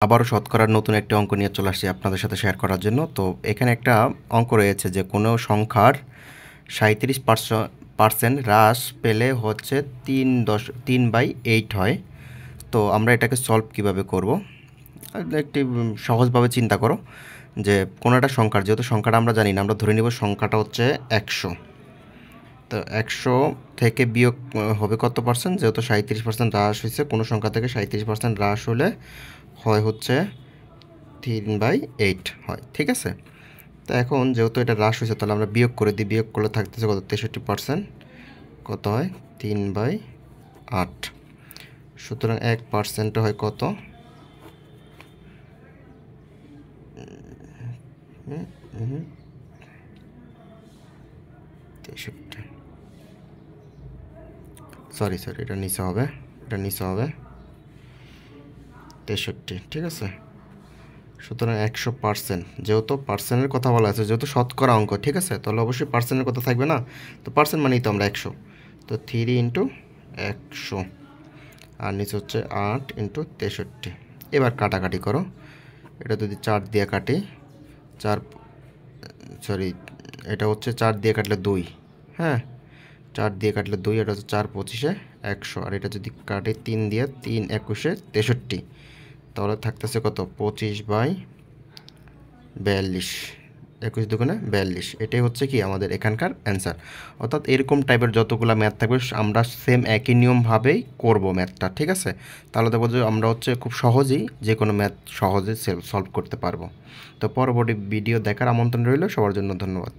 আবারও শতকরার নতুন একটি অঙ্ক নিয়ে চলে আসছি আপনাদের সাথে শেয়ার করার জন্য। তো এখানে একটা অঙ্ক রয়েছে যে কোনো সংখ্যার 37% হ্রাস পেলে হচ্ছে 3/8 হয়। তো আমরা এটাকে সলভ কিভাবে করব? একটি সহজভাবে চিন্তা করো যে কোনো একটা সংখ্যার, যেহেতু সংখ্যাটা আমরা জানি না, আমরা ধরে নিব সংখ্যাটা হচ্ছে 100। তো 100 থেকে বিয়োগ হবে কত পার্সেন্ট? যেহেতু 37% হ্রাস হয়েছে, কোনো সংখ্যা থেকে 37% হ্রাস হলে হয় হচ্ছে 3/8 হয়, ঠিক আছে। তো এখন যেহেতু এটা হ্রাস হয়েছে, তাহলে আমরা বিয়োগ করে দিই। বিয়োগ করলে থাকতেছে কত? 63%। কত হয়? 3/8। সুতরাং 1% হয় কত? 63। সরি, এটা নিচে হবে, 63, ঠিক আছে। সুতরাং 100%, যেহেতু পার্সেন্টের কথা বলা আছে, যেহেতু শতকরা অঙ্ক, ঠিক আছে, তাহলে অবশ্যই পার্সেন্টের কথা থাকবে না। তো পার্সেন্ট মানেই তো আমরা 100। তো 3 ইন্টু 100 আর নিচে হচ্ছে 8 ইন্টু 63। এবার কাটাকাটি করো। এটা যদি 4 দিয়ে কাটি, 4 সরি এটা হচ্ছে 4 দিয়ে কাটলে 2, হ্যাঁ, 4 দিয়ে কাটলে 2, এটা হচ্ছে 4×25 100। আর এটা যদি কাটি 3 দিয়ে, 3×21 63, তাহলে থাকতেছে কত? 25/42। 21×2 = 42। এটাই হচ্ছে কি আমাদের এখানকার অ্যান্সার। অর্থাৎ এরকম টাইপের যতগুলো ম্যাথ থাকবে আমরা সেম একই নিয়মভাবেই করব ম্যাথটা, ঠিক আছে। তাহলে দেখবো যে আমরা হচ্ছে খুব সহজেই যে কোনো ম্যাথ সহজে সলভ করতে পারবো। তো পরবর্তী ভিডিও দেখার আমন্ত্রণ রইল। সবার জন্য ধন্যবাদ।